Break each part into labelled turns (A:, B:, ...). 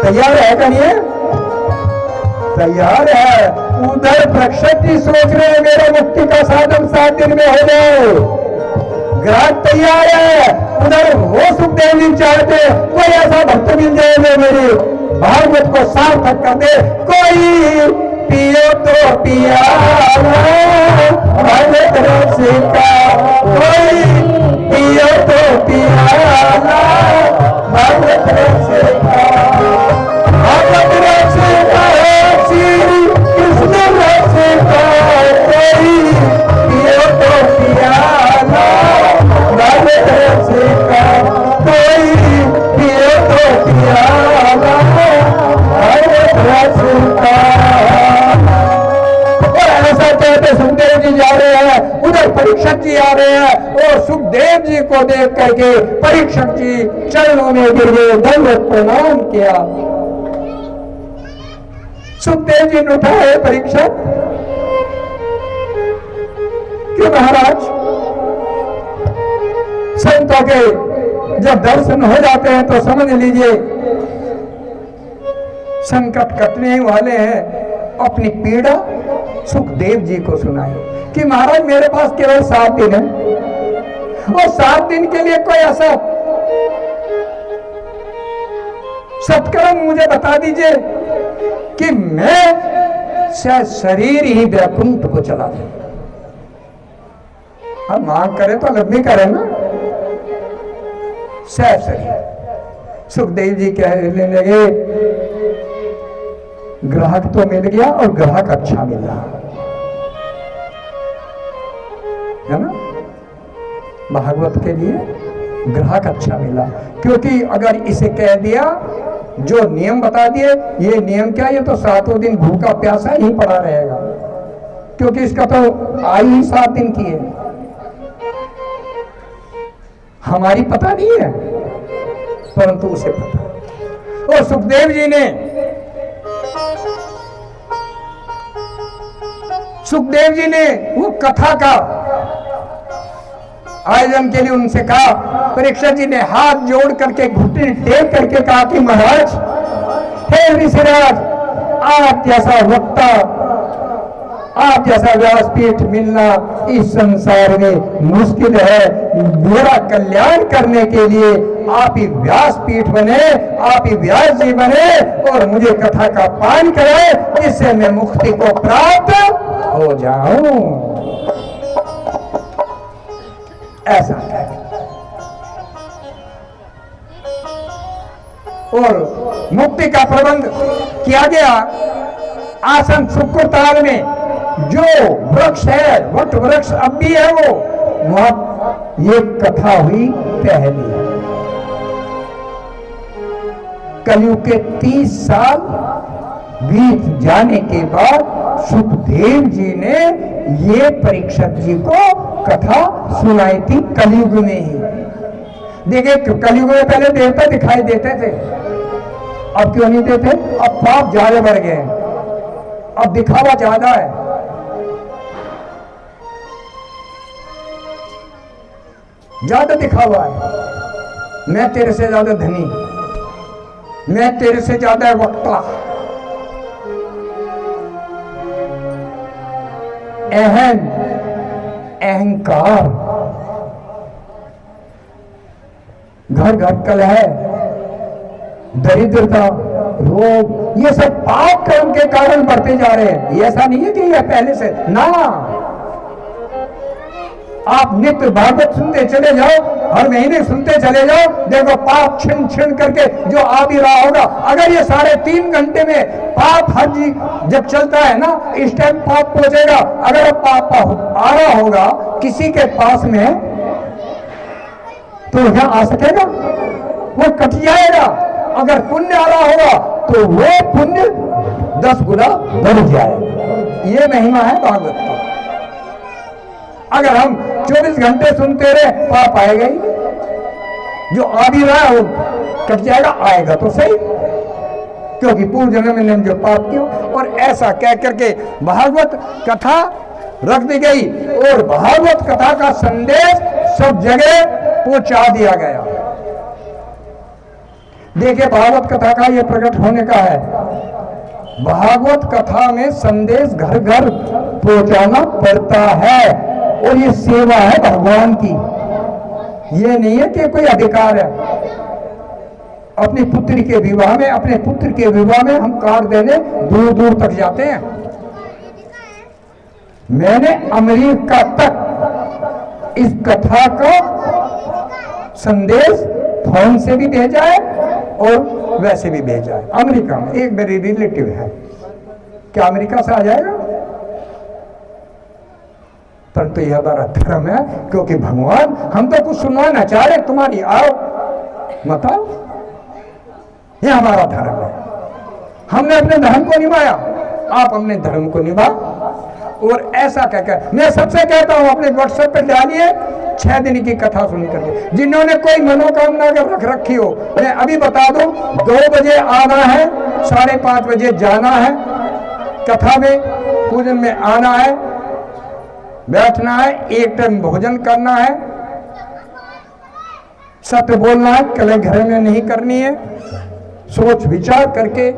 A: तैयार है क्या? नहीं है? तैयार है। उधर परीक्षित जी सोच रहे हैं मेरे मुक्ति का साधन 7 दिन में हो जाए, ग्राहक तैयार है। उधर वो सुखदेव जी चाहते कोई ऐसा भक्त मिल जाए जो मेरे भागवत को सार्थक कर दे। कोई पियो तो पिया भागवत रस का, कोई पियो तो पिया भागवत रस का, भागवत रस का, श्री कृष्ण रस का, कोई पियो तो पिया भागवत रस का, कोई पियो तो पिया भागवत रस का। ऐसा कहते सुखदेव जी जा रहे हैं, उधर परीक्षक जी आ रहे हैं और सुखदेव जी को देख करके परीक्षक जी चरणों में गिर गए, दंडवत प्रणाम किया। सुखदेव जी ने उठाए, परीक्षक क्यों महाराज? संतों के जब दर्शन हो जाते हैं तो समझ लीजिए संकट कटने वाले हैं। अपनी पीड़ा सुखदेव जी को सुनाई कि महाराज मेरे पास केवल 7 दिन है और 7 दिन के लिए कोई ऐसा सत्कर्म मुझे बता दीजिए कि मैं शायद शरीर ही वैकुंठ को चला दूं। हम मांग करें तो लंबी करें ना, शायद शरीर। सुखदेव जी कहने लगे ग्राहक तो मिल गया और ग्राहक अच्छा मिला है ना, भागवत के लिए ग्राहक अच्छा मिला। क्योंकि अगर इसे कह दिया, जो नियम बता दिए, ये नियम क्या, ये तो 7 दिन भूखा प्यासा ही पड़ा रहेगा, क्योंकि इसका तो आयु ही 7 दिन की है। हमारी पता नहीं है परंतु उसे पता। और सुखदेव जी ने वो कथा का आयोजन के लिए उनसे कहा। परीक्षित जी ने हाथ जोड़ करके घुटने टेक करके कहा कि महाराज, हे ऋषिराज, आप जैसा वक्ता, आप जैसा व्यासपीठ मिलना इस संसार में मुश्किल है। मेरा कल्याण करने के लिए आप ही व्यासपीठ बने, आप ही व्यास जी बने और मुझे कथा का पान कराए, जिससे मैं मुक्ति को प्राप्त हो जाऊं। ऐसा है। और मुक्ति का प्रबंध किया गया। आसन शुक्रताल में जो वृक्ष है, वट वृक्ष अब भी है, वो वहां ये कथा हुई पहली। कलयुग के 30 साल बीत जाने के बाद सुखदेव जी ने ये परीक्षित जी को कथा सुनाई थी कलयुग में ही। देखिए कलयुग में पहले देवता दिखाई देते थे, अब क्यों नहीं देते? अब पाप ज्यादा बढ़ गए, अब दिखावा ज्यादा है। ज्यादा दिखावा है, मैं तेरे से ज्यादा धनी, मैं तेरे से ज्यादा वक्ता। अहंकार, घर घर कलह, दरिद्रता, रोग, ये सब पाप कर्म के कारण बढ़ते जा रहे हैं। ये ऐसा नहीं है कि ये पहले से ना। आप नित्य भागवत सुनते चले जाओ, हर महीने सुनते चले जाओ, देखो पाप छिन छिन करके जो आ भी रहा होगा। अगर ये 3.5 घंटे में पाप हज जब चलता है ना, इस टाइम पाप पहुंचेगा। अगर पाप आ रहा होगा किसी के पास में तो यहाँ आ सकेगा, वो कट जाएगा। अगर पुण्य आ रहा होगा तो वो पुण्य 10 गुना बढ़ जाएगा। ये महिमा है भागवत का। अगर हम 24 घंटे सुनते रहे, पाप आएगा ही। जो आ भी रहा है वो कट जाएगा, आएगा तो सही, क्योंकि पूर्व जन्म में जो पाप किया। और ऐसा कह करके भागवत कथा रख दी गई और भागवत कथा का संदेश सब जगह पहुंचा दिया गया। देखिए भागवत कथा का ये प्रकट होने का है। भागवत कथा में संदेश घर घर पहुंचाना पड़ता है, और ये सेवा है भगवान की। ये नहीं है कि कोई अधिकार है। अपनी पुत्री के विवाह में, अपने पुत्र के विवाह में हम कार्ड देने दूर दूर तक जाते हैं। मैंने अमेरिका तक इस कथा का संदेश फोन से भी भेजा है और वैसे भी भेजा है। अमेरिका में एक मेरी रिलेटिव है, क्या अमेरिका से आ जाएगा? परंतु यह हमारा धर्म है, क्योंकि भगवान हम तो कुछ सुनवाना चाह रहे, तुम्हारी आओ मत आओ, यह हमारा धर्म है। हमने अपने धर्म को निभाया, आप अपने धर्म को निभाओ। और ऐसा कहकर मैं सबसे कहता हूं, अपने व्हाट्सएप पे डालिए 6 दिन की कथा सुन करके। जिन्होंने कोई मनोकामना अगर रख रखी हो, मैं अभी बता दूं, 2 बजे आना है, 5:30 बजे जाना है, कथा में पूजन में आना है, बैठना है, एक टाइम भोजन करना है, सत्य बोलना है, कले घर में नहीं करनी है, सोच विचार करके।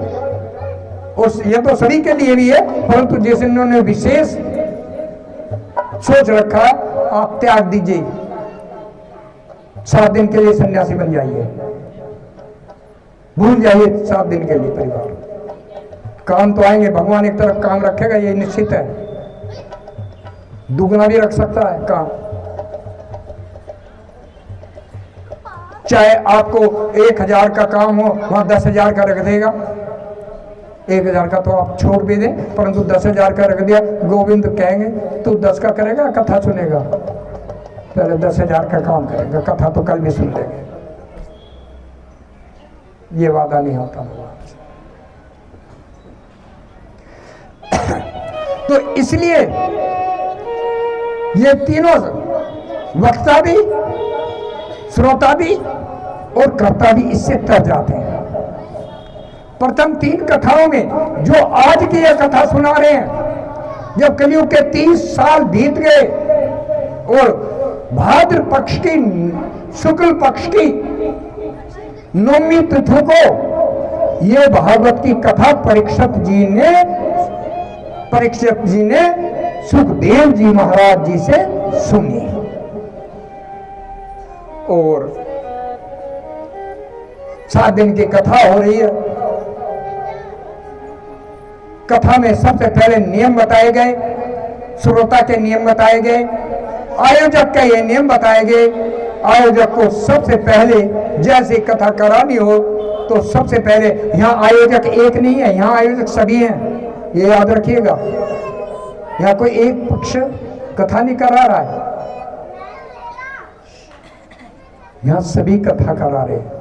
A: और ये तो सभी के लिए भी है, परंतु जैसे इन्होंने विशेष सोच रखा, आप त्याग दीजिए, 7 दिन के लिए सन्यासी बन जाइए, भूल जाइए 7 दिन के लिए परिवार। काम तो आएंगे, भगवान एक तरफ काम रखेगा, ये निश्चित है, दुगना भी रख सकता है काम। चाहे आपको 1000 का काम हो, वहां 10,000 का रख देगा। 1000 का तो आप छोड़ भी दें, परंतु 10,000 का रख दिया, गोविंद कहेंगे तू 10 का करेगा, कथा सुनेगा, पहले 10,000 का काम करेगा, कथा तो कल भी सुन लेंगे। ये वादा नहीं होता भगवान से। तो इसलिए ये तीनों वक्ता भी, श्रोता भी और कर्ता भी इससे तर जाते हैं। प्रथम 3 कथाओं में जो आज की यह कथा सुना रहे हैं, जब कलयुग के 30 साल बीत गए और भाद्र पक्ष की, शुक्ल पक्ष की नवमी तिथि को ये भागवत की कथा परीक्षित जी ने सुखदेव जी महाराज जी से सुनी। और 7 दिन की कथा हो रही है। कथा में सबसे पहले नियम बताए गए, श्रोता के नियम बताए गए, आयोजक के ये नियम बताए गए। आयोजक को सबसे पहले जैसे कथा करानी हो तो सबसे पहले, यहाँ आयोजक एक नहीं है, यहाँ आयोजक सभी हैं, ये याद रखिएगा। यहाँ कोई एक पक्ष कथा नहीं करा रहा है, यहाँ सभी कथा करा रहे हैं।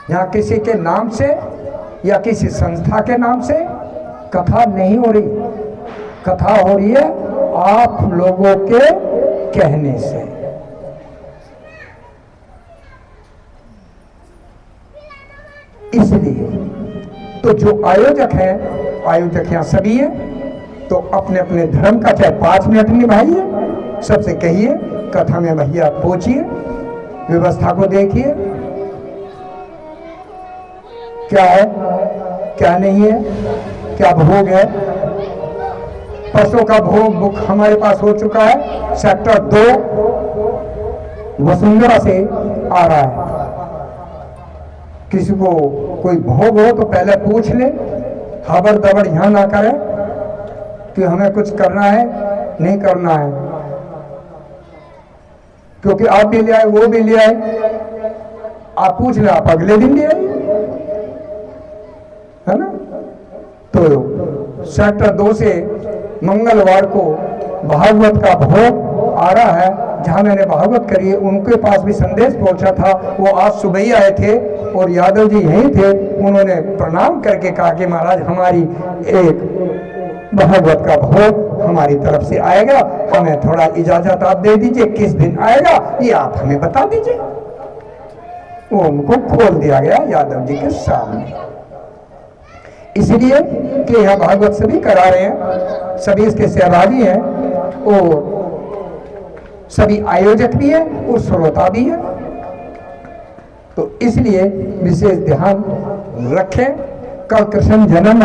A: यहाँ किसी के नाम से या किसी संस्था के नाम से कथा नहीं हो रही, कथा हो रही है आप लोगों के कहने से। इसलिए तो जो आयोजक है, आयोजक यहाँ सभी है, तो अपने अपने धर्म का चाहे 5 मिनट निभाइए, सबसे कहिए कथा में भैया पहुंचिए, व्यवस्था को देखिए, क्या है क्या नहीं है, क्या भोग है। परसों का भोग बुक हमारे पास हो चुका है, सेक्टर 2 वसुंधरा से आ रहा है। किसी को कोई भोग हो तो पहले पूछ ले, हबर दबड़ यहां ना करे कि हमें कुछ करना है नहीं करना है, क्योंकि आप भी ले आए वो भी ले आए, आप पूछ ले, आप अगले दिन ले आइए, है ना। तो सेक्टर 2 से मंगलवार को भागवत का भोग आ रहा है, जहां मैंने भागवत करी है, उनके पास भी संदेश पहुंचा था। वो आज सुबह ही आए थे और यादव जी यहीं थे, उन्होंने प्रणाम करके कहा कि महाराज हमारी एक भागवत का भोग हमारी तरफ से आएगा, हमें थोड़ा इजाजत आप दे दीजिए, किस दिन आएगा ये आप हमें बता दीजिए। वो उनको खोल दिया गया यादव जी के सामने, इसलिए कि यह भागवत सभी करा रहे हैं, सभी इसके सहभागी हैं और सभी आयोजक भी हैं और श्रोता भी हैं। तो इसलिए विशेष ध्यान रखें। कल कृष्ण जन्म है।